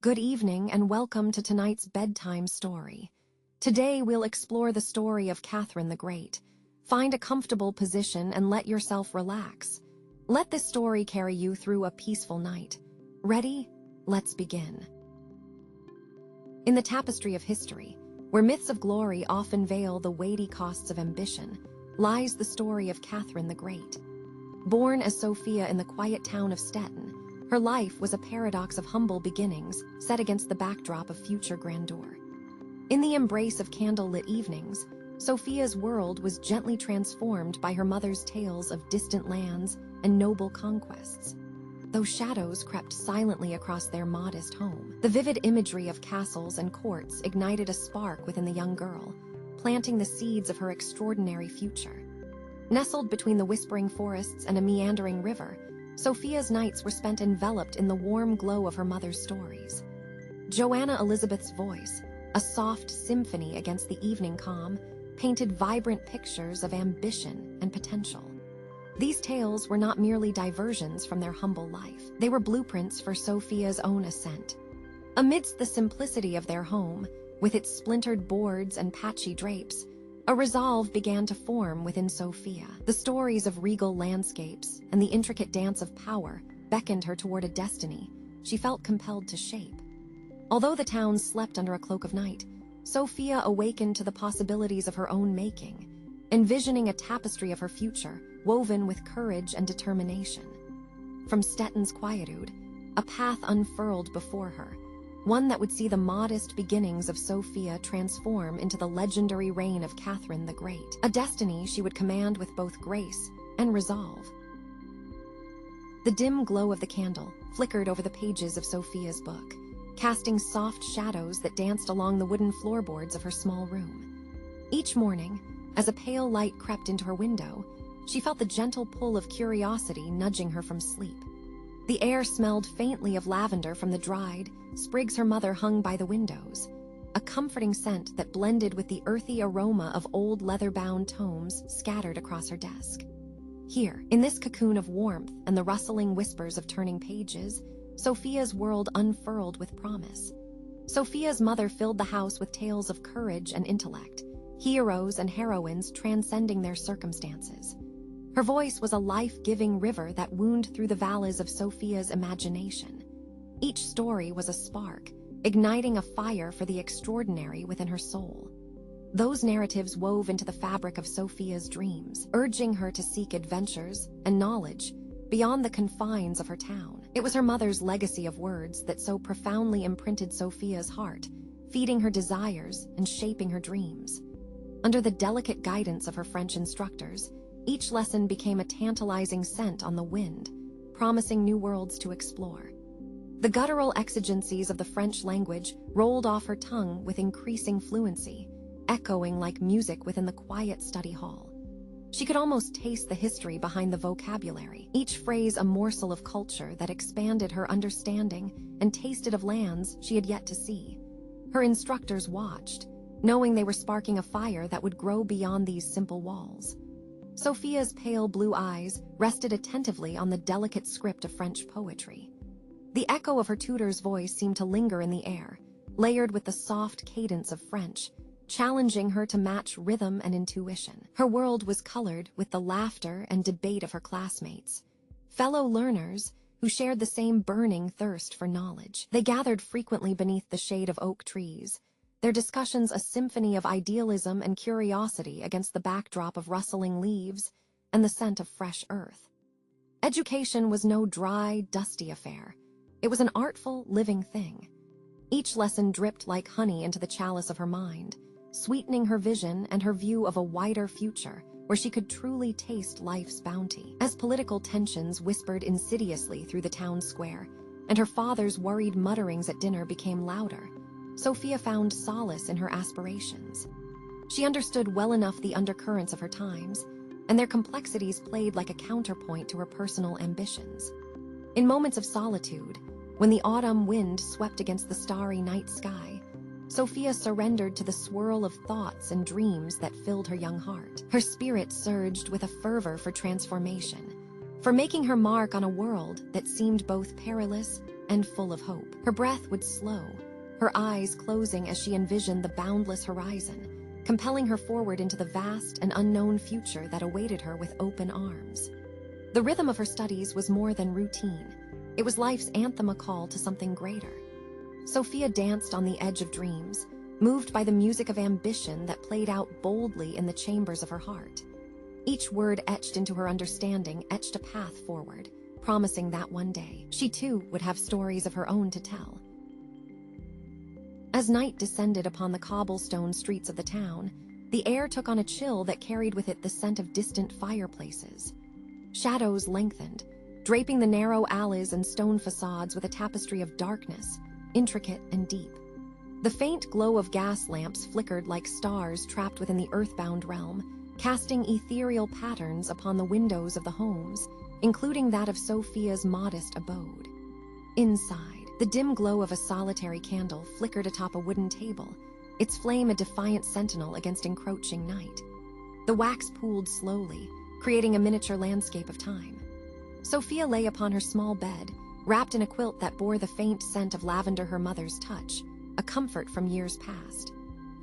Good evening and welcome to tonight's bedtime story. Today we'll explore the story of Catherine the Great. Find a comfortable position and let yourself relax. Let this story carry you through a peaceful night. Ready? Let's begin. In the tapestry of history, where myths of glory often veil the weighty costs of ambition, lies the story of Catherine the Great. Born as Sophia in the quiet town of Stettin, her life was a paradox of humble beginnings set against the backdrop of future grandeur. In the embrace of candlelit evenings, Sophia's world was gently transformed by her mother's tales of distant lands and noble conquests. Though shadows crept silently across their modest home, the vivid imagery of castles and courts ignited a spark within the young girl, planting the seeds of her extraordinary future. Nestled between the whispering forests and a meandering river, Sophia's nights were spent enveloped in the warm glow of her mother's stories. Joanna Elizabeth's voice, a soft symphony against the evening calm, painted vibrant pictures of ambition and potential. These tales were not merely diversions from their humble life. They were blueprints for Sophia's own ascent. Amidst the simplicity of their home, with its splintered boards and patchy drapes, a resolve began to form within Sophia. The stories of regal landscapes and the intricate dance of power beckoned her toward a destiny she felt compelled to shape. Although the town slept under a cloak of night, Sophia awakened to the possibilities of her own making, envisioning a tapestry of her future woven with courage and determination. From Stettin's quietude, a path unfurled before her, one that would see the modest beginnings of Sophia transform into the legendary reign of Catherine the Great, a destiny she would command with both grace and resolve. The dim glow of the candle flickered over the pages of Sophia's book, casting soft shadows that danced along the wooden floorboards of her small room. Each morning, as a pale light crept into her window, she felt the gentle pull of curiosity nudging her from sleep. The air smelled faintly of lavender from the dried sprigs her mother hung by the windows, a comforting scent that blended with the earthy aroma of old leather-bound tomes scattered across her desk. Here, in this cocoon of warmth and the rustling whispers of turning pages, Sophia's world unfurled with promise. Sophia's mother filled the house with tales of courage and intellect, heroes and heroines transcending their circumstances. Her voice was a life-giving river that wound through the valleys of Sophia's imagination. Each story was a spark, igniting a fire for the extraordinary within her soul. Those narratives wove into the fabric of Sophia's dreams, urging her to seek adventures and knowledge beyond the confines of her town. It was her mother's legacy of words that so profoundly imprinted Sophia's heart, feeding her desires and shaping her dreams. Under the delicate guidance of her French instructors, each lesson became a tantalizing scent on the wind, promising new worlds to explore. The guttural exigencies of the French language rolled off her tongue with increasing fluency, echoing like music within the quiet study hall. She could almost taste the history behind the vocabulary, each phrase a morsel of culture that expanded her understanding and tasted of lands she had yet to see. Her instructors watched, knowing they were sparking a fire that would grow beyond these simple walls. Sophia's pale blue eyes rested attentively on the delicate script of French poetry. The echo of her tutor's voice seemed to linger in the air, layered with the soft cadence of French, challenging her to match rhythm and intuition. Her world was colored with the laughter and debate of her classmates, fellow learners who shared the same burning thirst for knowledge. They gathered frequently beneath the shade of oak trees, their discussions a symphony of idealism and curiosity against the backdrop of rustling leaves and the scent of fresh earth. Education was no dry, dusty affair. It was an artful, living thing. Each lesson dripped like honey into the chalice of her mind, sweetening her vision and her view of a wider future where she could truly taste life's bounty. As political tensions whispered insidiously through the town square, and her father's worried mutterings at dinner became louder, Sophia found solace in her aspirations. She understood well enough the undercurrents of her times, and their complexities played like a counterpoint to her personal ambitions. In moments of solitude, when the autumn wind swept against the starry night sky, Sophia surrendered to the swirl of thoughts and dreams that filled her young heart. Her spirit surged with a fervor for transformation, for making her mark on a world that seemed both perilous and full of hope. Her breath would slow, her eyes closing as she envisioned the boundless horizon, compelling her forward into the vast and unknown future that awaited her with open arms. The rhythm of her studies was more than routine. It was life's anthem, a call to something greater. Sophia danced on the edge of dreams, moved by the music of ambition that played out boldly in the chambers of her heart. Each word etched into her understanding etched a path forward, promising that one day, she too would have stories of her own to tell. As night descended upon the cobblestone streets of the town, the air took on a chill that carried with it the scent of distant fireplaces. Shadows lengthened, draping the narrow alleys and stone facades with a tapestry of darkness, intricate and deep. The faint glow of gas lamps flickered like stars trapped within the earthbound realm, casting ethereal patterns upon the windows of the homes, including that of Sophia's modest abode. Inside, the dim glow of a solitary candle flickered atop a wooden table, its flame a defiant sentinel against encroaching night. The wax pooled slowly, creating a miniature landscape of time. Sophia lay upon her small bed, wrapped in a quilt that bore the faint scent of lavender, her mother's touch, a comfort from years past.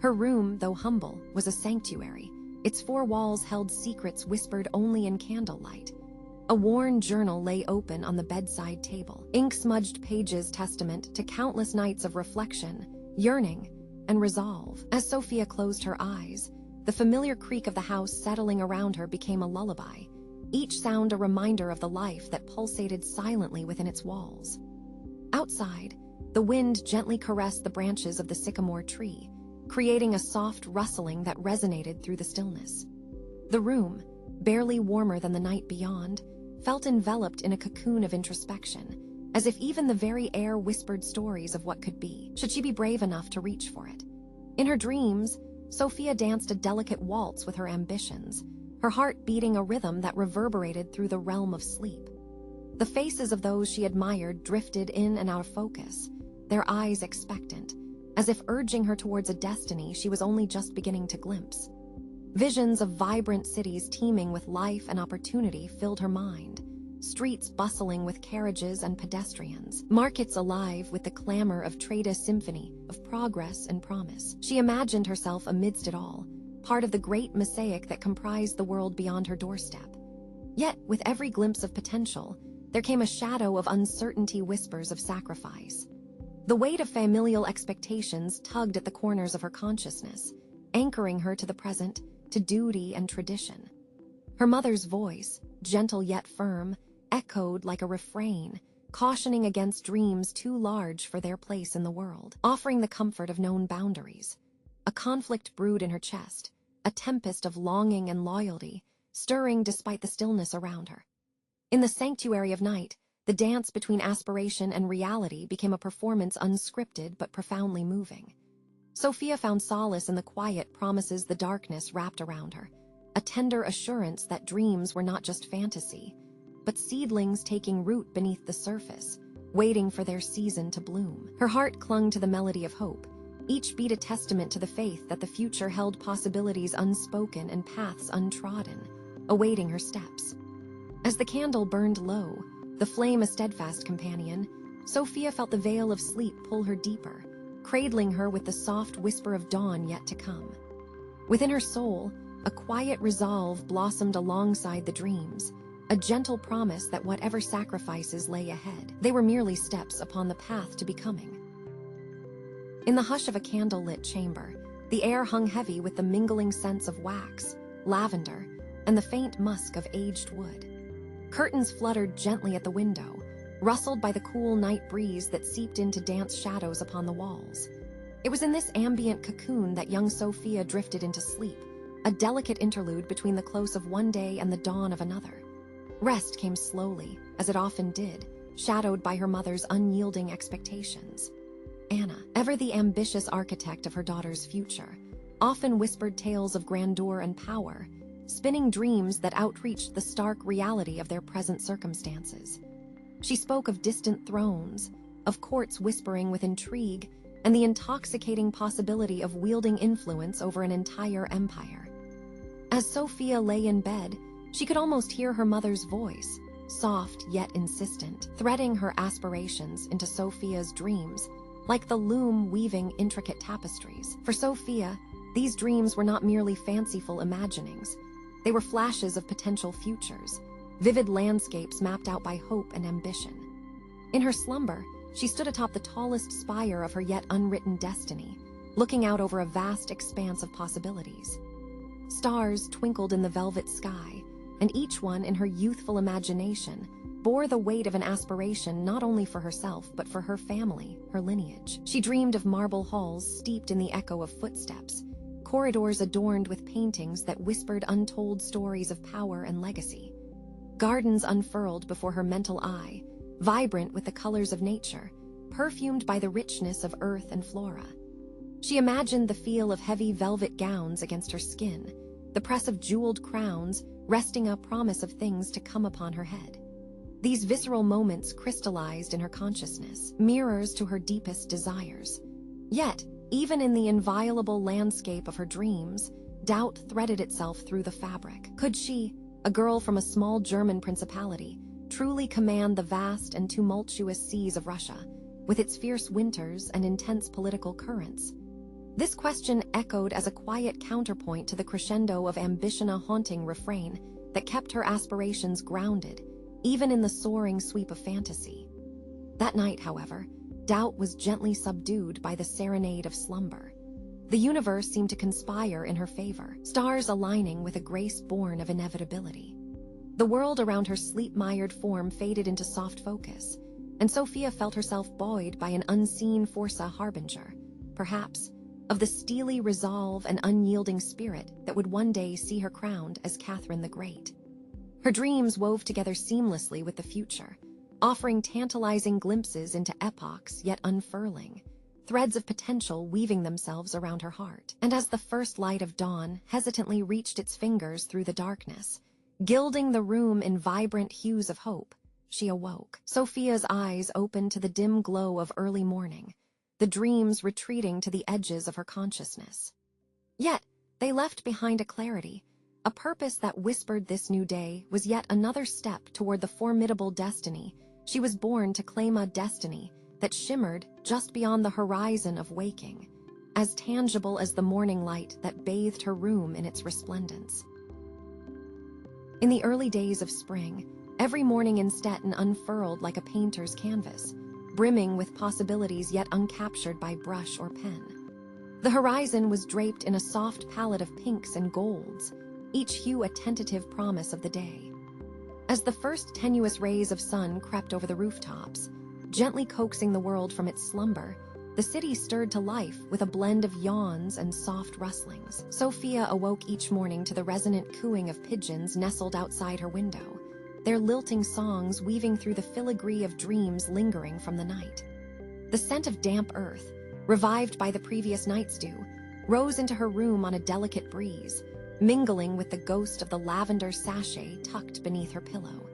Her room, though humble, was a sanctuary. Its four walls held secrets whispered only in candlelight. A worn journal lay open on the bedside table, ink-smudged pages testament to countless nights of reflection, yearning, and resolve. As Sophia closed her eyes, the familiar creak of the house settling around her became a lullaby, each sound a reminder of the life that pulsated silently within its walls. Outside, the wind gently caressed the branches of the sycamore tree, creating a soft rustling that resonated through the stillness. The room, barely warmer than the night beyond, felt enveloped in a cocoon of introspection, as if even the very air whispered stories of what could be, should she be brave enough to reach for it. In her dreams, Sophia danced a delicate waltz with her ambitions, her heart beating a rhythm that reverberated through the realm of sleep. The faces of those she admired drifted in and out of focus, their eyes expectant, as if urging her towards a destiny she was only just beginning to glimpse. Visions of vibrant cities teeming with life and opportunity filled her mind, streets bustling with carriages and pedestrians, markets alive with the clamor of trade, a symphony of progress and promise. She imagined herself amidst it all, part of the great mosaic that comprised the world beyond her doorstep. Yet, with every glimpse of potential, there came a shadow of uncertainty, whispers of sacrifice. The weight of familial expectations tugged at the corners of her consciousness, anchoring her to the present, to duty and tradition. Her mother's voice, gentle yet firm, echoed like a refrain, cautioning against dreams too large for their place in the world, offering the comfort of known boundaries. A conflict brewed in her chest, a tempest of longing and loyalty, stirring despite the stillness around her. In the sanctuary of night, the dance between aspiration and reality became a performance unscripted but profoundly moving. Sophia found solace in the quiet promises the darkness wrapped around her, a tender assurance that dreams were not just fantasy, but seedlings taking root beneath the surface, waiting for their season to bloom. Her heart clung to the melody of hope, each beat a testament to the faith that the future held possibilities unspoken and paths untrodden, awaiting her steps. As the candle burned low, the flame a steadfast companion, Sophia felt the veil of sleep pull her deeper, cradling her with the soft whisper of dawn yet to come. Within her soul, a quiet resolve blossomed alongside the dreams, a gentle promise that whatever sacrifices lay ahead, they were merely steps upon the path to becoming. In the hush of a candle-lit chamber, the air hung heavy with the mingling scents of wax, lavender, and the faint musk of aged wood. Curtains fluttered gently at the window, rustled by the cool night breeze that seeped into dance shadows upon the walls. It was in this ambient cocoon that young Sophia drifted into sleep, a delicate interlude between the close of one day and the dawn of another. Rest came slowly, as it often did, shadowed by her mother's unyielding expectations. Anna, ever the ambitious architect of her daughter's future, often whispered tales of grandeur and power, spinning dreams that outreached the stark reality of their present circumstances. She spoke of distant thrones, of courts whispering with intrigue, and the intoxicating possibility of wielding influence over an entire empire. As Sophia lay in bed, she could almost hear her mother's voice, soft yet insistent, threading her aspirations into Sophia's dreams, like the loom weaving intricate tapestries. For Sophia, these dreams were not merely fanciful imaginings. They were flashes of potential futures, vivid landscapes mapped out by hope and ambition. In her slumber, she stood atop the tallest spire of her yet unwritten destiny, looking out over a vast expanse of possibilities. Stars twinkled in the velvet sky, and each one, in her youthful imagination, bore the weight of an aspiration not only for herself but for her family, her lineage. She dreamed of marble halls steeped in the echo of footsteps, corridors adorned with paintings that whispered untold stories of power and legacy. Gardens unfurled before her mental eye, vibrant with the colors of nature, perfumed by the richness of earth and flora. She imagined the feel of heavy velvet gowns against her skin, the press of jeweled crowns resting a promise of things to come upon her head. These visceral moments crystallized in her consciousness, mirrors to her deepest desires. Yet, even in the inviolable landscape of her dreams, doubt threaded itself through the fabric. Could she, a girl from a small German principality, truly command the vast and tumultuous seas of Russia, with its fierce winters and intense political currents? This question echoed as a quiet counterpoint to the crescendo of ambition, a haunting refrain that kept her aspirations grounded, even in the soaring sweep of fantasy. That night, however, doubt was gently subdued by the serenade of slumber. The universe seemed to conspire in her favor, stars aligning with a grace born of inevitability. The world around her sleep-mired form faded into soft focus, and Sophia felt herself buoyed by an unseen force, a harbinger, perhaps, of the steely resolve and unyielding spirit that would one day see her crowned as Catherine the Great. Her dreams wove together seamlessly with the future, offering tantalizing glimpses into epochs yet unfurling, threads of potential weaving themselves around her heart. And as the first light of dawn hesitantly reached its fingers through the darkness, gilding the room in vibrant hues of hope, she awoke. Sophia's eyes opened to the dim glow of early morning, the dreams retreating to the edges of her consciousness. Yet, they left behind a clarity, a purpose that whispered this new day was yet another step toward the formidable destiny she was born to claim, a destiny that shimmered just beyond the horizon of waking, as tangible as the morning light that bathed her room in its resplendence. In the early days of spring, every morning in Stettin unfurled like a painter's canvas, brimming with possibilities yet uncaptured by brush or pen. The horizon was draped in a soft palette of pinks and golds, each hue a tentative promise of the day. As the first tenuous rays of sun crept over the rooftops, gently coaxing the world from its slumber, the city stirred to life with a blend of yawns and soft rustlings. Sophia awoke each morning to the resonant cooing of pigeons nestled outside her window, their lilting songs weaving through the filigree of dreams lingering from the night. The scent of damp earth, revived by the previous night's dew, rose into her room on a delicate breeze, mingling with the ghost of the lavender sachet tucked beneath her pillow.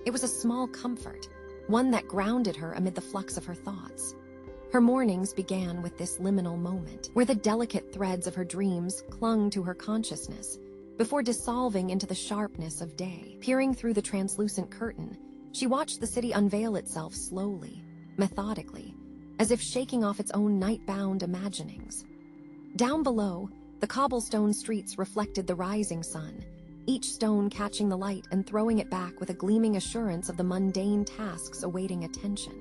It was a small comfort, one that grounded her amid the flux of her thoughts. Her mornings began with this liminal moment, where the delicate threads of her dreams clung to her consciousness, before dissolving into the sharpness of day. Peering through the translucent curtain, she watched the city unveil itself slowly, methodically, as if shaking off its own night-bound imaginings. Down below, the cobblestone streets reflected the rising sun, each stone catching the light and throwing it back with a gleaming assurance of the mundane tasks awaiting attention.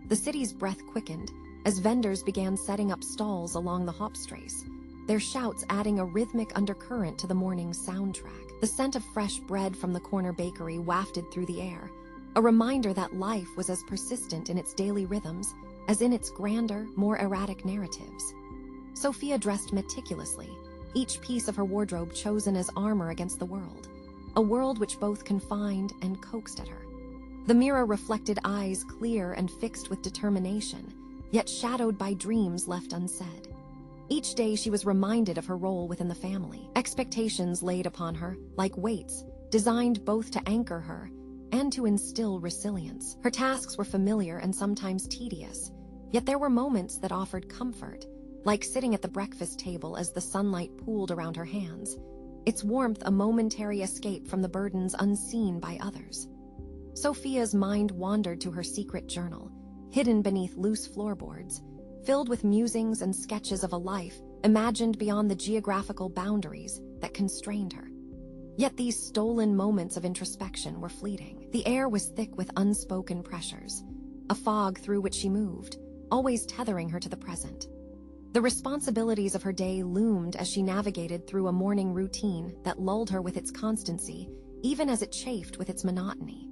The city's breath quickened as vendors began setting up stalls along the Hauptstrasse, their shouts adding a rhythmic undercurrent to the morning's soundtrack. The scent of fresh bread from the corner bakery wafted through the air, a reminder that life was as persistent in its daily rhythms as in its grander, more erratic narratives. Sophia dressed meticulously, each piece of her wardrobe chosen as armor against the world, a world which both confined and coaxed at her. The mirror reflected eyes clear and fixed with determination, yet shadowed by dreams left unsaid. Each day she was reminded of her role within the family, expectations laid upon her, like weights, designed both to anchor her and to instill resilience. Her tasks were familiar and sometimes tedious, yet there were moments that offered comfort, like sitting at the breakfast table as the sunlight pooled around her hands, its warmth a momentary escape from the burdens unseen by others. Sophia's mind wandered to her secret journal, hidden beneath loose floorboards, filled with musings and sketches of a life imagined beyond the geographical boundaries that constrained her. Yet these stolen moments of introspection were fleeting. The air was thick with unspoken pressures, a fog through which she moved, always tethering her to the present. The responsibilities of her day loomed as she navigated through a morning routine that lulled her with its constancy, even as it chafed with its monotony.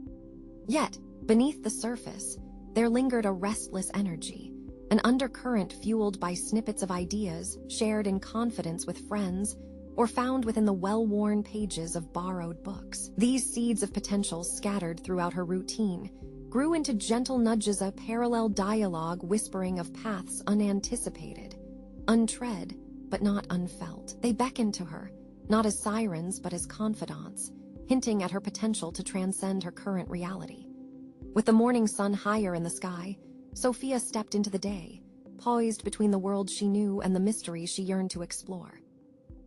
Yet, beneath the surface, there lingered a restless energy, an undercurrent fueled by snippets of ideas shared in confidence with friends or found within the well-worn pages of borrowed books. These seeds of potential scattered throughout her routine grew into gentle nudges, a parallel dialogue whispering of paths unanticipated, untread, but not unfelt. They beckoned to her, not as sirens but as confidants, hinting at her potential to transcend her current reality. With the morning sun higher in the sky, Sophia stepped into the day, poised between the world she knew and the mysteries she yearned to explore.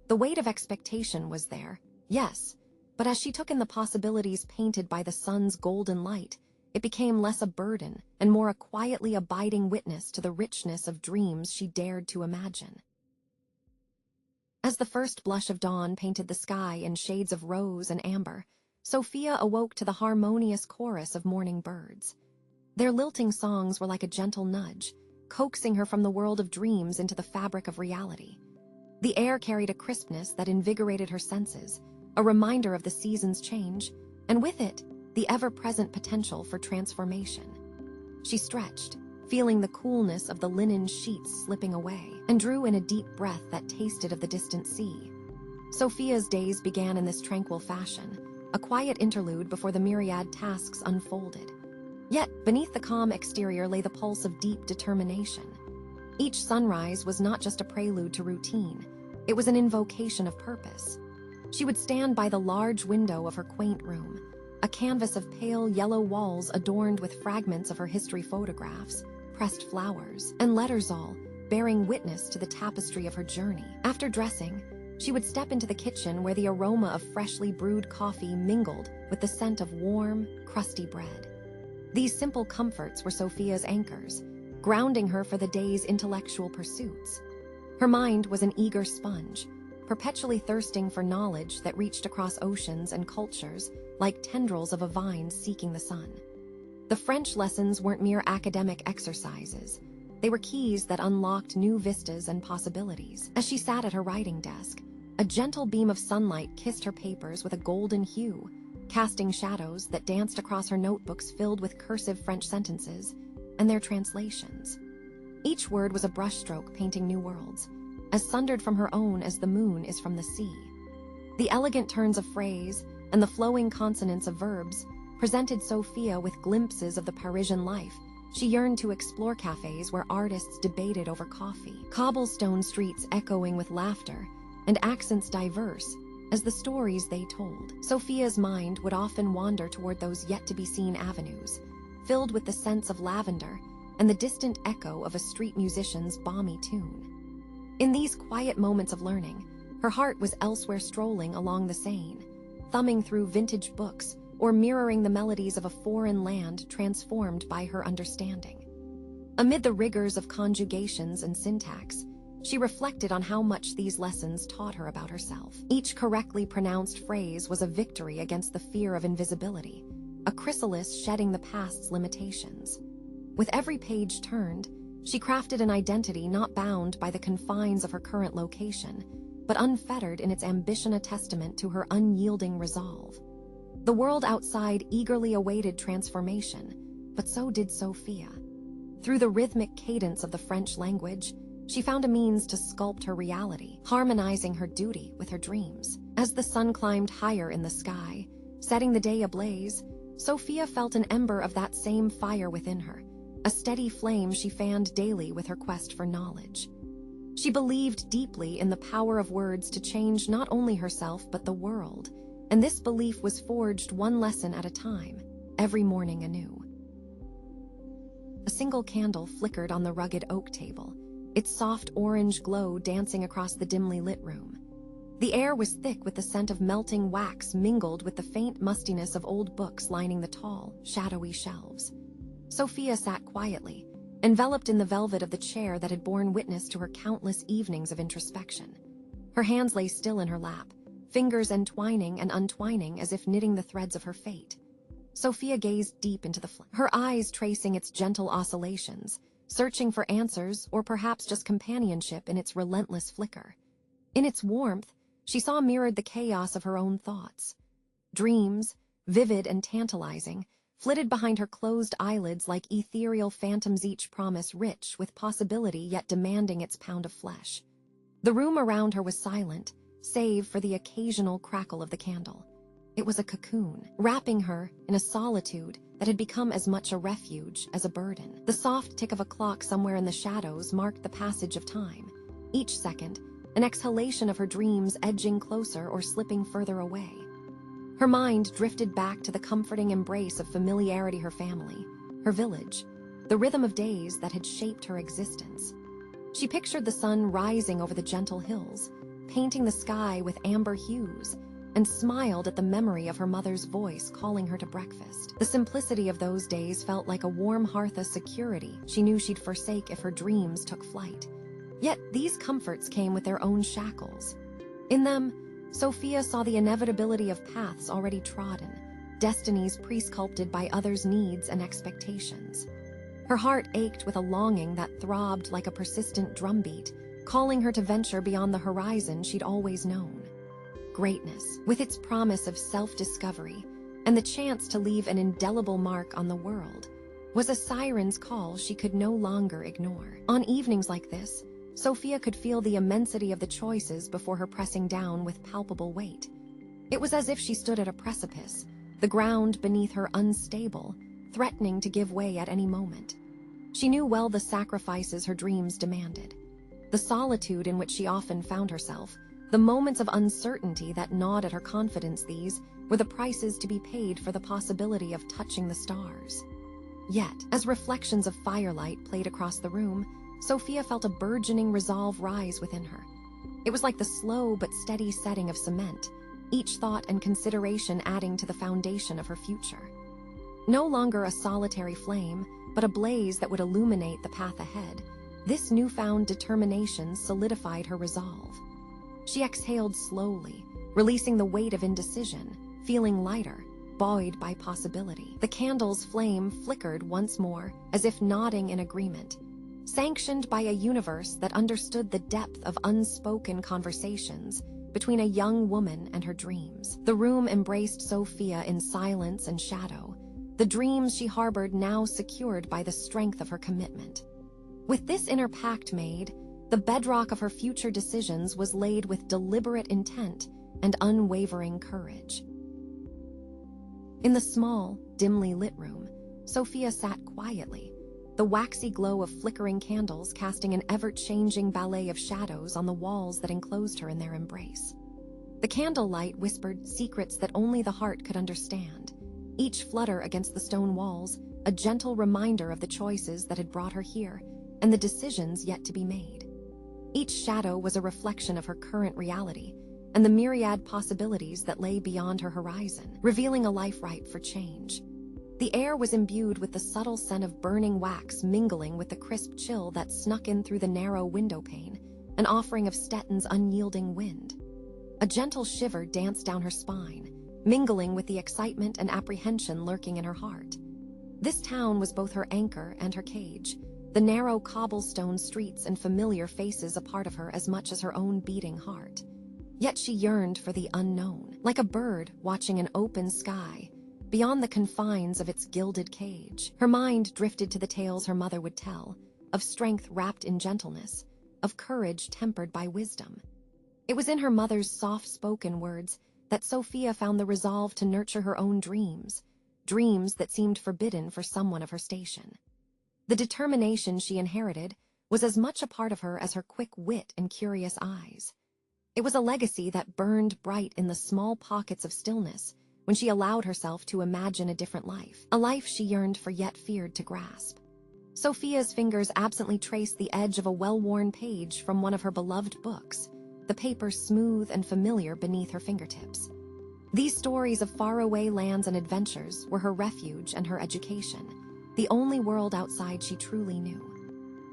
The weight of expectation was there, yes, but as she took in the possibilities painted by the sun's golden light, it became less a burden and more a quietly abiding witness to the richness of dreams she dared to imagine. As the first blush of dawn painted the sky in shades of rose and amber, Sophia awoke to the harmonious chorus of morning birds. Their lilting songs were like a gentle nudge, coaxing her from the world of dreams into the fabric of reality. The air carried a crispness that invigorated her senses, a reminder of the season's change, and with it, the ever-present potential for transformation. She stretched, feeling the coolness of the linen sheets slipping away, and drew in a deep breath that tasted of the distant sea. Sophia's days began in this tranquil fashion, a quiet interlude before the myriad tasks unfolded. Yet, beneath the calm exterior lay the pulse of deep determination. Each sunrise was not just a prelude to routine, it was an invocation of purpose. She would stand by the large window of her quaint room, a canvas of pale yellow walls adorned with fragments of her history photographs, pressed flowers, and letters, all bearing witness to the tapestry of her journey. After dressing, she would step into the kitchen where the aroma of freshly brewed coffee mingled with the scent of warm, crusty bread. These simple comforts were Sophia's anchors, grounding her for the day's intellectual pursuits. Her mind was an eager sponge, perpetually thirsting for knowledge that reached across oceans and cultures like tendrils of a vine seeking the sun. The French lessons weren't mere academic exercises. They were keys that unlocked new vistas and possibilities. As she sat at her writing desk, a gentle beam of sunlight kissed her papers with a golden hue, casting shadows that danced across her notebooks filled with cursive French sentences and their translations. Each word was a brushstroke painting new worlds, as sundered from her own as the moon is from the sea. The elegant turns of phrase and the flowing consonants of verbs presented Sophia with glimpses of the Parisian life she yearned to explore, cafes where artists debated over coffee, cobblestone streets echoing with laughter, and accents diverse as the stories they told. Sophia's mind would often wander toward those yet-to-be-seen avenues, filled with the scents of lavender and the distant echo of a street musician's balmy tune. In these quiet moments of learning, her heart was elsewhere, strolling along the Seine, thumbing through vintage books or mirroring the melodies of a foreign land transformed by her understanding. Amid the rigors of conjugations and syntax, she reflected on how much these lessons taught her about herself. Each correctly pronounced phrase was a victory against the fear of invisibility, a chrysalis shedding the past's limitations. With every page turned, she crafted an identity not bound by the confines of her current location, but unfettered in its ambition, a testament to her unyielding resolve. The world outside eagerly awaited transformation, but so did Sophia. Through the rhythmic cadence of the French language, she found a means to sculpt her reality, harmonizing her duty with her dreams. As the sun climbed higher in the sky, setting the day ablaze, Sophia felt an ember of that same fire within her, a steady flame she fanned daily with her quest for knowledge. She believed deeply in the power of words to change not only herself but the world, and this belief was forged one lesson at a time, every morning anew. A single candle flickered on the rugged oak table, its soft orange glow dancing across the dimly lit room. The air was thick with the scent of melting wax mingled with the faint mustiness of old books lining the tall, shadowy shelves. Sophia sat quietly, enveloped in the velvet of the chair that had borne witness to her countless evenings of introspection. Her hands lay still in her lap, fingers entwining and untwining as if knitting the threads of her fate. Sophia gazed deep into the flame, her eyes tracing its gentle oscillations, searching for answers or perhaps just companionship in its relentless flicker. In its warmth, she saw mirrored the chaos of her own thoughts. Dreams, vivid and tantalizing, flitted behind her closed eyelids like ethereal phantoms, each promise rich with possibility yet demanding its pound of flesh. The room around her was silent, save for the occasional crackle of the candle. It was a cocoon, wrapping her in a solitude that had become as much a refuge as a burden. The soft tick of a clock somewhere in the shadows marked the passage of time, each second an exhalation of her dreams edging closer or slipping further away. Her mind drifted back to the comforting embrace of familiarity, her family, her village, the rhythm of days that had shaped her existence. She pictured the sun rising over the gentle hills, painting the sky with amber hues, and smiled at the memory of her mother's voice calling her to breakfast. The simplicity of those days felt like a warm hearth of security she knew she'd forsake if her dreams took flight. Yet these comforts came with their own shackles. In them, Sophia saw the inevitability of paths already trodden, destinies pre-sculpted by others' needs and expectations. Her heart ached with a longing that throbbed like a persistent drumbeat, calling her to venture beyond the horizon she'd always known. Greatness, with its promise of self-discovery and the chance to leave an indelible mark on the world, was a siren's call she could no longer ignore. On evenings like this, Sophia could feel the immensity of the choices before her pressing down with palpable weight. It was as if she stood at a precipice, the ground beneath her unstable, threatening to give way at any moment. She knew well the sacrifices her dreams demanded. The solitude in which she often found herself, the moments of uncertainty that gnawed at her confidence, these were the prices to be paid for the possibility of touching the stars. Yet, as reflections of firelight played across the room, Sophia felt a burgeoning resolve rise within her. It was like the slow but steady setting of cement, each thought and consideration adding to the foundation of her future. No longer a solitary flame, but a blaze that would illuminate the path ahead, this newfound determination solidified her resolve. She exhaled slowly, releasing the weight of indecision, feeling lighter, buoyed by possibility. The candle's flame flickered once more, as if nodding in agreement, sanctioned by a universe that understood the depth of unspoken conversations between a young woman and her dreams. The room embraced Sophia in silence and shadow, the dreams she harbored now secured by the strength of her commitment. With this inner pact made, the bedrock of her future decisions was laid with deliberate intent and unwavering courage. In the small, dimly lit room, Sophia sat quietly, the waxy glow of flickering candles casting an ever-changing ballet of shadows on the walls that enclosed her in their embrace. The candlelight whispered secrets that only the heart could understand, each flutter against the stone walls a gentle reminder of the choices that had brought her here and the decisions yet to be made. Each shadow was a reflection of her current reality and the myriad possibilities that lay beyond her horizon, revealing a life ripe for change. The air was imbued with the subtle scent of burning wax mingling with the crisp chill that snuck in through the narrow window pane, an offering of Stettin's unyielding wind. A gentle shiver danced down her spine, mingling with the excitement and apprehension lurking in her heart. This town was both her anchor and her cage, the narrow cobblestone streets and familiar faces a part of her as much as her own beating heart. Yet she yearned for the unknown, like a bird watching an open sky, beyond the confines of its gilded cage. Her mind drifted to the tales her mother would tell, of strength wrapped in gentleness, of courage tempered by wisdom. It was in her mother's soft-spoken words that Sophia found the resolve to nurture her own dreams, dreams that seemed forbidden for someone of her station. The determination she inherited was as much a part of her as her quick wit and curious eyes. It was a legacy that burned bright in the small pockets of stillness when she allowed herself to imagine a different life, a life she yearned for yet feared to grasp. Sophia's fingers absently traced the edge of a well-worn page from one of her beloved books, the paper smooth and familiar beneath her fingertips. These stories of faraway lands and adventures were her refuge and her education, the only world outside she truly knew.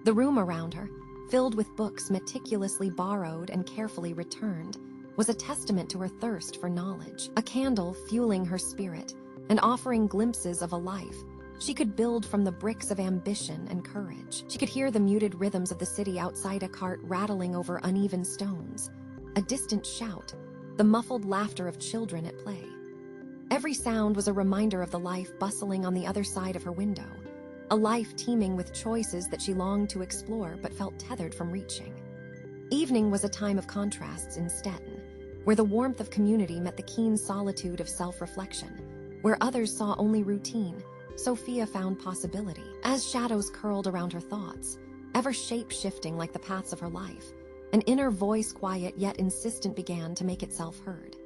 The room around her, filled with books meticulously borrowed and carefully returned, was a testament to her thirst for knowledge, a candle fueling her spirit and offering glimpses of a life she could build from the bricks of ambition and courage. She could hear the muted rhythms of the city outside, a cart rattling over uneven stones, a distant shout, the muffled laughter of children at play. Every sound was a reminder of the life bustling on the other side of her window, a life teeming with choices that she longed to explore but felt tethered from reaching. Evening was a time of contrasts in Stettin, where the warmth of community met the keen solitude of self-reflection. Where others saw only routine, Sophia found possibility. As shadows curled around her thoughts, ever shape-shifting like the paths of her life, an inner voice, quiet yet insistent, began to make itself heard.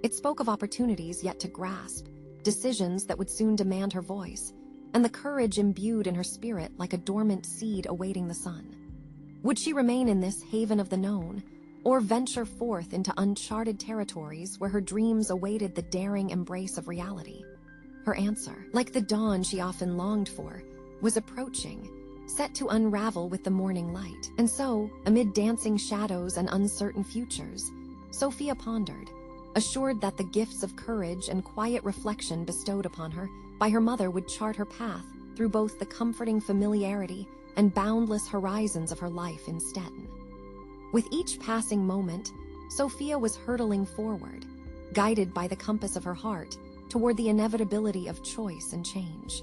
It spoke of opportunities yet to grasp, decisions that would soon demand her voice, and the courage imbued in her spirit like a dormant seed awaiting the sun. Would she remain in this haven of the known, or venture forth into uncharted territories where her dreams awaited the daring embrace of reality? Her answer, like the dawn she often longed for, was approaching, set to unravel with the morning light. And so, amid dancing shadows and uncertain futures, Sophia pondered, assured that the gifts of courage and quiet reflection bestowed upon her by her mother would chart her path through both the comforting familiarity and boundless horizons of her life in Stettin. With each passing moment, Sophia was hurtling forward, guided by the compass of her heart toward the inevitability of choice and change.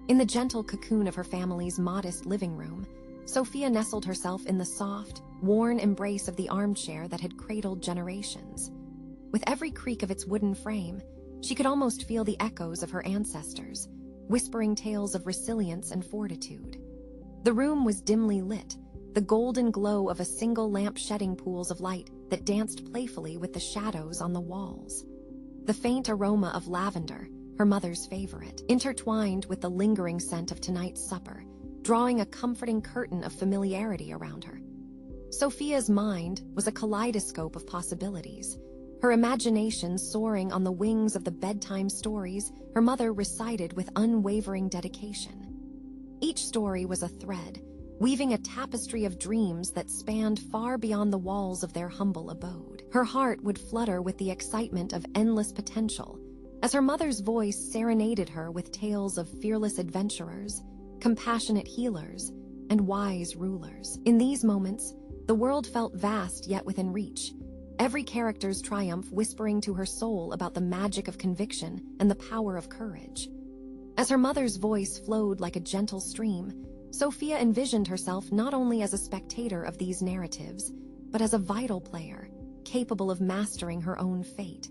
In the gentle cocoon of her family's modest living room, Sophia nestled herself in the soft, worn embrace of the armchair that had cradled generations. With every creak of its wooden frame, she could almost feel the echoes of her ancestors, whispering tales of resilience and fortitude. The room was dimly lit, the golden glow of a single lamp shedding pools of light that danced playfully with the shadows on the walls. The faint aroma of lavender, her mother's favorite, intertwined with the lingering scent of tonight's supper, drawing a comforting curtain of familiarity around her. Sophia's mind was a kaleidoscope of possibilities, her imagination soaring on the wings of the bedtime stories her mother recited with unwavering dedication. Each story was a thread, weaving a tapestry of dreams that spanned far beyond the walls of their humble abode. Her heart would flutter with the excitement of endless potential, as her mother's voice serenaded her with tales of fearless adventurers, compassionate healers, and wise rulers. In these moments, the world felt vast yet within reach, every character's triumph whispering to her soul about the magic of conviction and the power of courage. As her mother's voice flowed like a gentle stream, Sophia envisioned herself not only as a spectator of these narratives, but as a vital player, capable of mastering her own fate.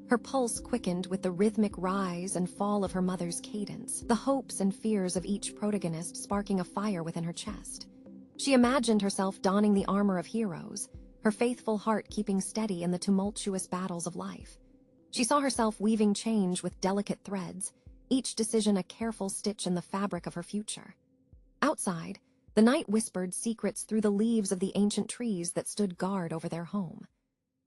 Her pulse quickened with the rhythmic rise and fall of her mother's cadence, the hopes and fears of each protagonist sparking a fire within her chest. She imagined herself donning the armor of heroes, her faithful heart keeping steady in the tumultuous battles of life. She saw herself weaving change with delicate threads, each decision a careful stitch in the fabric of her future. Outside, the night whispered secrets through the leaves of the ancient trees that stood guard over their home.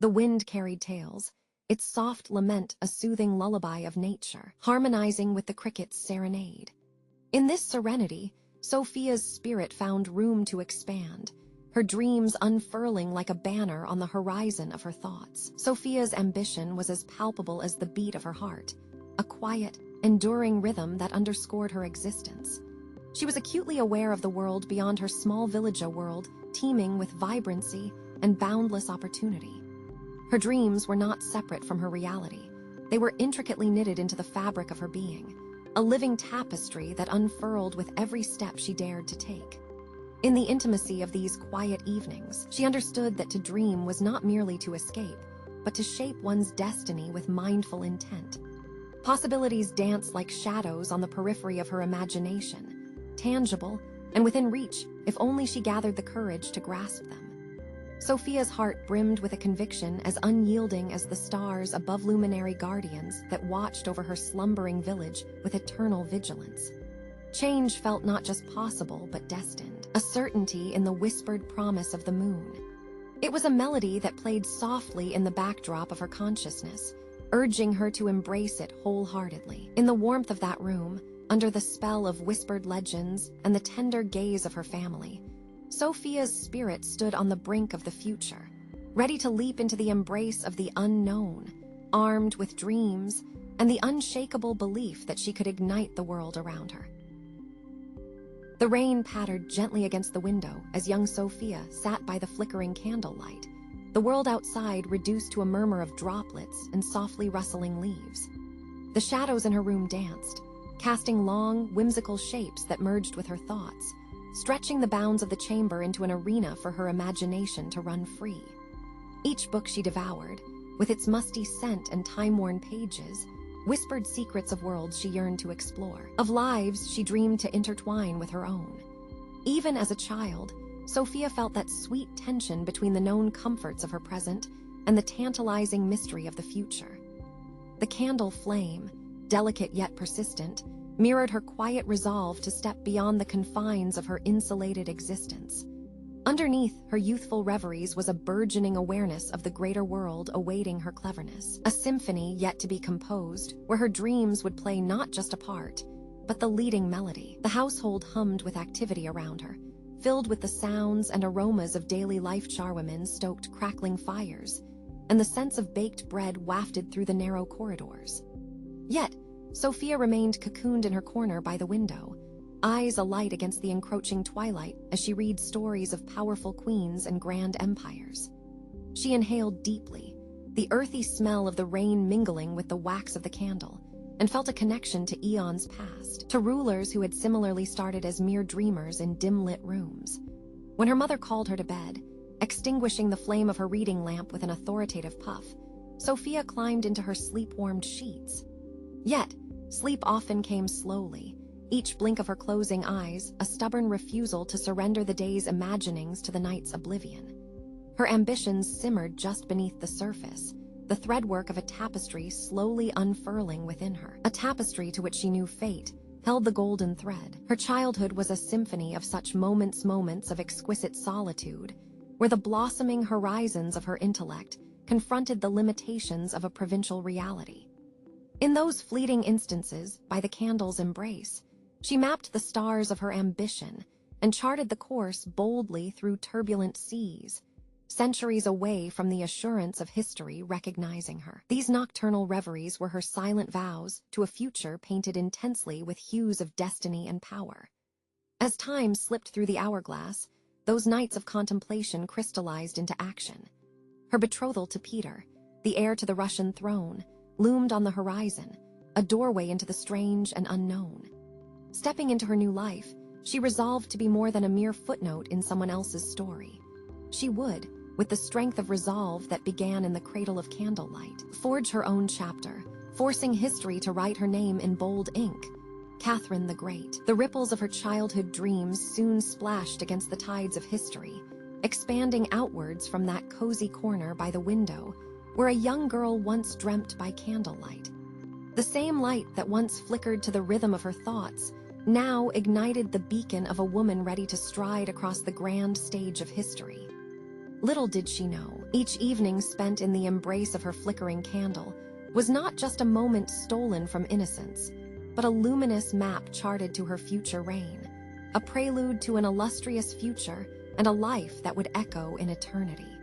The wind carried tales, its soft lament a soothing lullaby of nature, harmonizing with the cricket's serenade. In this serenity, Sophia's spirit found room to expand, her dreams unfurling like a banner on the horizon of her thoughts. Sophia's ambition was as palpable as the beat of her heart, a quiet, enduring rhythm that underscored her existence. She was acutely aware of the world beyond her small village, a world teeming with vibrancy and boundless opportunity. Her dreams were not separate from her reality. They were intricately knitted into the fabric of her being, a living tapestry that unfurled with every step she dared to take. In the intimacy of these quiet evenings, she understood that to dream was not merely to escape, but to shape one's destiny with mindful intent. Possibilities danced like shadows on the periphery of her imagination, tangible and within reach if only she gathered the courage to grasp them. Sophia's heart brimmed with a conviction as unyielding as the stars above, luminary guardians that watched over her slumbering village with eternal vigilance. Change felt not just possible but destined, a certainty in the whispered promise of the moon. It was a melody that played softly in the backdrop of her consciousness, urging her to embrace it wholeheartedly. In the warmth of that room, under the spell of whispered legends and the tender gaze of her family, Sophia's spirit stood on the brink of the future, ready to leap into the embrace of the unknown, armed with dreams and the unshakable belief that she could ignite the world around her. The rain pattered gently against the window as young Sophia sat by the flickering candlelight, the world outside reduced to a murmur of droplets and softly rustling leaves. The shadows in her room danced, casting long, whimsical shapes that merged with her thoughts, stretching the bounds of the chamber into an arena for her imagination to run free. Each book she devoured, with its musty scent and time-worn pages, whispered secrets of worlds she yearned to explore, of lives she dreamed to intertwine with her own. Even as a child, Sophia felt that sweet tension between the known comforts of her present and the tantalizing mystery of the future. The candle flame, delicate yet persistent, mirrored her quiet resolve to step beyond the confines of her insulated existence. Underneath her youthful reveries was a burgeoning awareness of the greater world awaiting her cleverness, a symphony yet to be composed, where her dreams would play not just a part, but the leading melody. The household hummed with activity around her, filled with the sounds and aromas of daily life. Charwomen stoked crackling fires, and the sense of baked bread wafted through the narrow corridors. Yet, Sophia remained cocooned in her corner by the window, eyes alight against the encroaching twilight as she read stories of powerful queens and grand empires. She inhaled deeply, the earthy smell of the rain mingling with the wax of the candle, and felt a connection to eons past, to rulers who had similarly started as mere dreamers in dim-lit rooms. When her mother called her to bed, extinguishing the flame of her reading lamp with an authoritative puff, Sophia climbed into her sleep-warmed sheets. Yet, sleep often came slowly, each blink of her closing eyes a stubborn refusal to surrender the day's imaginings to the night's oblivion. Her ambitions simmered just beneath the surface, the threadwork of a tapestry slowly unfurling within her, a tapestry to which she knew fate held the golden thread. Her childhood was a symphony of such moments of exquisite solitude, where the blossoming horizons of her intellect confronted the limitations of a provincial reality. In those fleeting instances, by the candle's embrace, she mapped the stars of her ambition and charted the course boldly through turbulent seas, centuries away from the assurance of history recognizing her. These nocturnal reveries were her silent vows to a future painted intensely with hues of destiny and power. As time slipped through the hourglass, those nights of contemplation crystallized into action. Her betrothal to Peter, the heir to the Russian throne, loomed on the horizon, a doorway into the strange and unknown. Stepping into her new life, she resolved to be more than a mere footnote in someone else's story. She would, with the strength of resolve that began in the cradle of candlelight, forge her own chapter, forcing history to write her name in bold ink. Catherine the Great. The ripples of her childhood dreams soon splashed against the tides of history, expanding outwards from that cozy corner by the window where a young girl once dreamt by candlelight. The same light that once flickered to the rhythm of her thoughts now ignited the beacon of a woman ready to stride across the grand stage of history. Little did she know, each evening spent in the embrace of her flickering candle was not just a moment stolen from innocence, but a luminous map charted to her future reign, a prelude to an illustrious future and a life that would echo in eternity.